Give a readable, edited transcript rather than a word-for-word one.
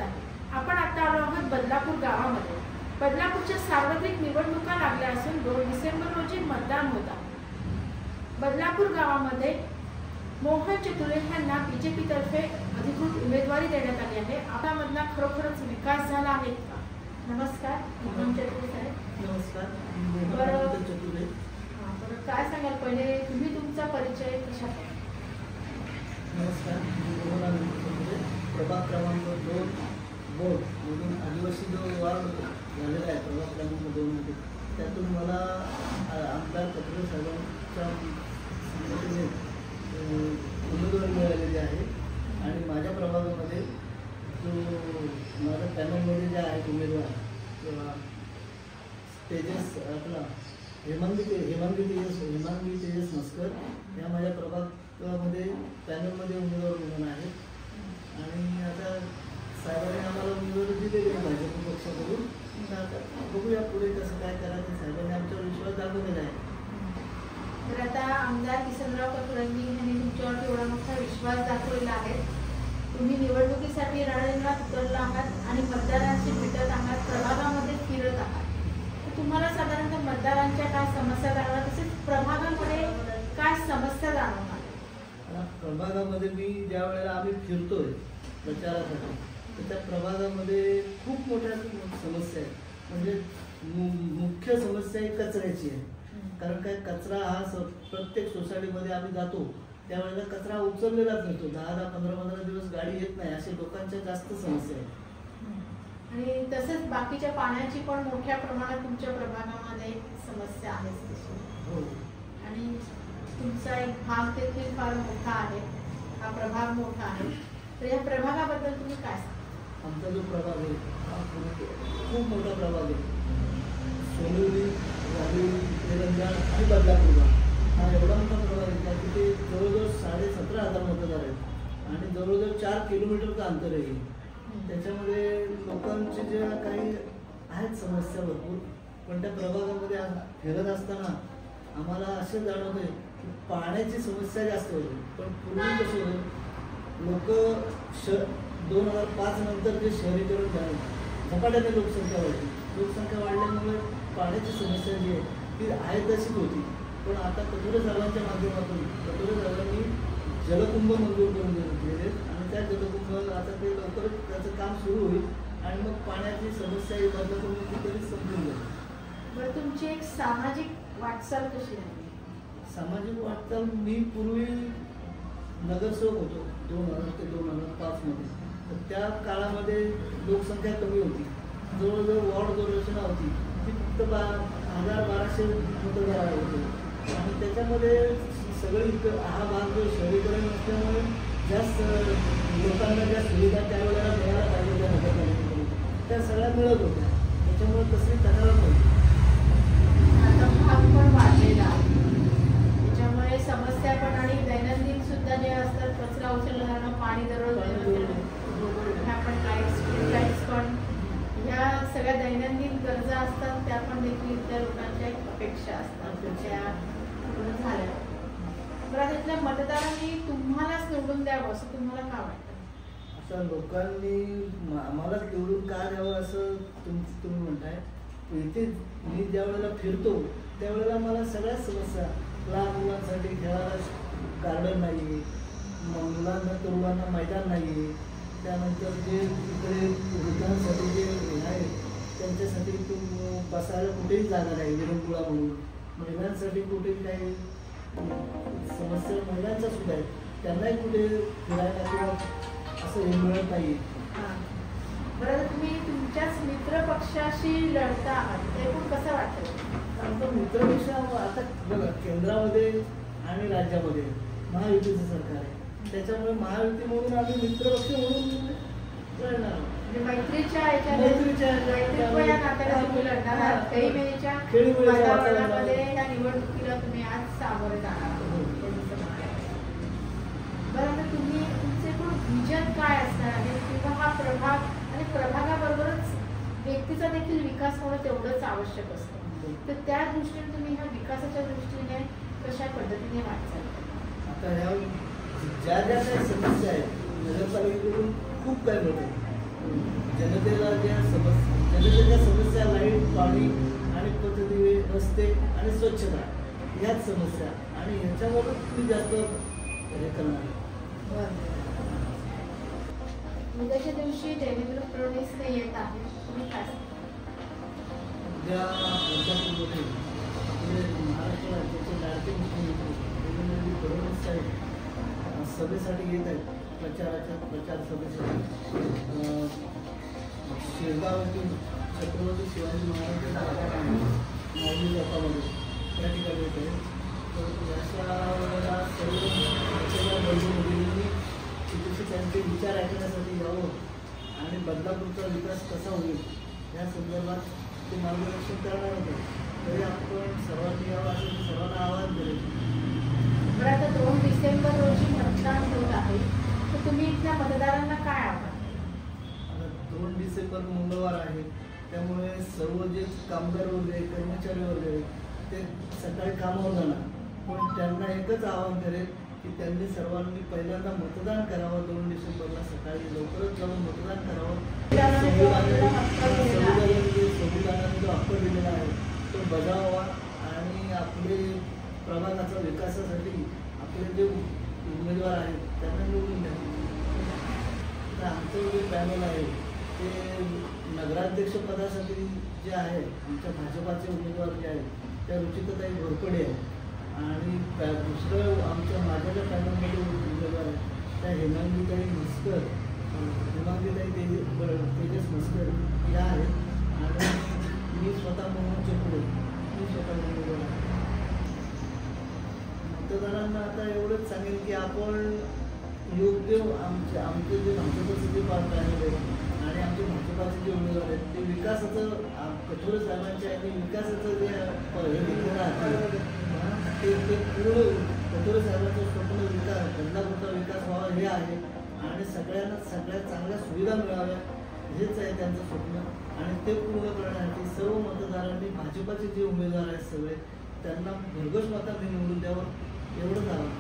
स्वागत आहे। आपण आता आलो आहोत बदलापूर गावामध्ये। बदलापूरच्या सार्वत्रिक निवडणुका लागल्या असून 2 डिसेंबर रोजी मतदान होता। बदलापूर गावामध्ये मोहन चतुरे यांना बीजेपी तर्फे अधिकृत उमेदवारी देण्यात आली आहे। आपल्यामधला खरोखरच विकास झाला आहे का? नमस्कार मोहन चतुरे साहेब। नमस्कार मोहन चतुरे। बरं काय सांगाल, पहिले तुम्ही तुमचा परिचय कशा? नमस्कार, मोहन चतुरे, प्रभाग क्रमांक 2 बोर्ड म्हणून आदिवासी जो वार्ड झालेला आहे प्रभाग क्रमांक 2 मध्ये, त्यातून मला आमदार चतुरे साहेबांच्या संघटनेने उमेदवारी मिळालेली आहे। आणि माझ्या प्रभागामध्ये जो माझ्या पॅनलमध्ये जे आहेत उमेदवार किंवा तेजस आपला हेमांगी तेजस मस्कर या माझ्या प्रभागामध्ये पॅनलमध्ये उमेदवार म्हणून आहेत। आणि आता साहेबांनी आम्हाला उमेदवारी दिलेली आहे भाजप पक्षाकडून। आता बघूया पुढे कसं काय करायचं, साहेबांनी आमच्यावर विश्वास दाखवलेला आहे। तर आता आमदार किसनराव कतुरंगी यांनी तुमच्यावर एवढा मोठा विश्वास दाखवलेला आहे। तुम्ही निवडणुकीसाठी रणरिंगणात उतरला आहात आणि मतदारांशी भेटत आहात, प्रभागामध्ये फिरत आहात। तुम्हाला साधारणतः मतदारांच्या काय समस्या जाणवतात, तसेच प्रभागामध्ये काय समस्या जाणवतात? प्रभागामध्ये मी ज्या वेळेला आम्ही फिरतोय प्रचारासाठी, तर त्या प्रभागामध्ये खूप मोठ्या समस्या आहेत। म्हणजे मुख्य समस्या ही कचऱ्याची आहे। कारण काय, कचरा हा प्रत्येक सोसायटीमध्ये आम्ही जातो त्यावेळेला कचरा उचललेलाच नसतो। 10-10, 15-15 दिवस गाडी येत नाही, असे लोकांच्या जास्त समस्या आहेत। आणि तसंच बाकीच्या पाण्याची पण मोठ्या प्रमाणात तुमच्या प्रभागामध्ये समस्या आहे। हो, आणि तुमचा एक भाग देखील फार मोठा आहे, हा प्रभाग मोठा आहे। तर या प्रभागाबद्दल तुम्ही काय सांगा? आमचा जो प्रभाग आहे हा खूप मोठा प्रभाग आहे। सोनवडी, वाडी, तेलंगण आणि बदलापूर हा एवढा मोठा प्रभाग आहे की तिथे जवळजवळ 17,500 मतदार आहेत आणि जवळजवळ 4 किलोमीटरचं अंतर आहे। त्याच्यामध्ये लोकांचे जे काही आहेत समस्या भरपूर, पण त्या प्रभागामध्ये फिरत असताना आम्हाला असं जाणवतंय की पाण्याची समस्या जास्त होती। पण पूर्वी कसं होतं, लोक 2005 नंतर जे शहरीकरण झालं, झपाट्याने लोकसंख्या वाढली। लोकसंख्या वाढल्यामुळे पाण्याची समस्या जी आहे ती आहे तशीच होती। पण आता कतुरे साहेबांच्या माध्यमातून कतुरे साहेबांनी जलकुंभ मंजूर करून दिलेले आणि त्या जलकुंभ आता ते लवकरच त्याचं काम सुरू होईल आणि मग पाण्याची समस्या ही बदलापूर तरी संपून जाईल। बरं, तुमची एक सामाजिक वाटचाल कशी आहे? सामाजिक वाटचाल, मी पूर्वी नगरसेवक होतो 2000 ते 2005 मध्ये। तर त्या काळामध्ये लोकसंख्या कमी होती, जवळजवळ वॉर्ड जो रचना होती ती फक्त 1000-1200 मतदार होते। आणि त्याच्यामध्ये सगळी हा भाग जो शहरीकरण असल्यामुळे जास्त लोकांना ज्या सुविधा त्यावेळेला मिळायला पाहिजे त्या नगरपालिकेकडून त्या सगळ्या मिळत होत्या, त्याच्यामुळे तसली तक्रार नव्हती। आता भाग पण वाढलेला आहे, त्याच्यामुळे समस्या पण आणि दैनंदिन सुद्धा जे असतात, कचरा उचलला जाणं, पाणी दररोज ह्या पण लाईट्स पण, ह्या सगळ्या दैनंदिन गरजा असतात, त्या पण देखील त्या लोकांच्या एक अपेक्षा असतात त्या पूर्ण झाल्या। बरं, तिथल्या मतदारांनी तुम्हालाच निवडून द्यावं असं तुम्हाला का वाटतं? आता लोकांनी आम्हालाच निवडून का द्यावं असं तुम्ही म्हणताय। इथे मी ज्या वेळेला फिरतो त्यावेळेला मला सगळ्याच समस्या, लहान मुलांसाठी खेळायला गार्डन नाही, मुलांना तरुणांना मैदान नाही, त्यानंतर जे इकडे वृद्धांसाठी जे आहे त्यांच्यासाठी बसायला कुठेही जागा नाही, विरंगुळा म्हणून, महिलांसाठी कुठेही काही समस्या महिलांच्या सुद्धा आहेत, त्यांनाही कुठे फिरायला किंवा असं हे मिळत नाही। बरं, तुम्ही तुमच्याच मित्र पक्षाशी लढता आहात, ते पण कसं वाटतं? आमचा मित्रपक्ष आता बघा, केंद्रामध्ये आणि राज्यामध्ये महायुतीचं सरकार आहे, त्याच्यामुळे महायुती म्हणून आम्ही मित्रपक्ष म्हणून लढणार आहोत। म्हणजे मैत्रीच्या नात्याने तुम्ही लढणार आहात। खेळीमेळीच्या वातावरणामध्ये या निवडणुकीला तुम्ही आज सामोरे जाणार आहात। बरं, तर तुम्ही तुमचे पण विजन काय असणार आहे, किंवा हा प्रभाग आणि प्रभागाबरोबरच व्यक्तीचा देखील विकास होणं तेवढंच आवश्यक असतं, तर त्या दृष्टीने तुम्ही ह्या विकासाच्या दृष्टीने कशा पद्धतीने वाटचाल? आता ह्या ज्या ज्या काही समस्या आहेत नगरपालिकेकडून खूप काही होत आहे, जनतेला जनतेच्या समस्या लाईट, पाणी आणि पद्धती, रस्ते आणि स्वच्छता ह्याच समस्या आणि ह्याच्यावरच तुम्ही जास्त हे करणार. उद्याच्या दिवशी देवेंद्र फडणवीस ते येत आहे, तुम्ही काय सांगता? उद्या बदलापूरमध्ये आपले महाराष्ट्र राज्याचे लाडके मुख्यमंत्री देवेंद्र फडणवीस साहेब सभेसाठी येत आहेत. प्रचार सभेसाठी शिरगाव येथून छत्रपती शिवाजी महाराजांच्या माऊली चौकामध्ये त्या ठिकाणी येत आहे. तर अशा वेळेला सर्व बंधू भगिनींनी तिथे त्यांचे विचार ऐकण्यासाठी यावं आणि बदलापूरचा विकास कसा होईल या संदर्भात ते मार्गदर्शन करणार होते. तरी आपण सर्वांनी यावं असं मी सर्वांना आवाहन करेन. बरं, आता 2 डिसेंबर रोजी मतदान होत आहे, तर तुम्ही इथल्या मतदारांना काय आव्हान? आता 2 डिसेंबर मंगळवार आहे, त्यामुळे सर्व जे कामगार वर्ग आहे, कर्मचारी वर्ग आहे, ते सकाळी कामावर जाणार. पण त्यांना एकच आवाहन करेल की त्यांनी सर्वांनी पहिल्यांदा मतदान करावं. 2 डिसेंबरला सकाळी लवकरच जाऊन मतदान करावं. संविधानाने जो हक्क दिलेला आहे तो बजावावा आणि आपले प्रभागाच्या विकासासाठी आपले जे उमेदवार आहेत त्यांना निवडून द्यावं. तर आमचं जे पॅनल आहे ते नगराध्यक्ष पदासाठी जे आहे आमच्या भाजपाचे उमेदवार जे आहेत त्या रुचिताताई घोरपडे आहेत आणि दुसरं माझ्या ज्या पॅनलमध्ये उमेदवार आहेत त्या हेमांगीताई म्हस्कर, तेजस म्हस्कर या आहेत आणि मी स्वतः मोहन चपुडे, मी स्वतः उमेदवार आहे. मतदारांना आता एवढंच सांगेन की आपण योग्य आमचे जे भाजपचे जे पॅनल आहे आणि आमचे भाजपाचे जे उमेदवार आहेत ते विकासाचं कठोर साहेबांच्या आणि विकासाचं जे ते पूर्ण कठोर साहेबांचं स्वप्न विकास, बदलापूरचा विकास व्हावा हे आहे आणि सगळ्यांना सगळ्या चांगल्या सुविधा मिळाव्या हेच आहे त्यांचं स्वप्न. आणि ते पूर्ण करण्यासाठी सर्व मतदारांनी भाजपाचे जे उमेदवार आहेत सगळे त्यांना भरघोस मतांनी निवडून द्यावं एवढंच आवाहन.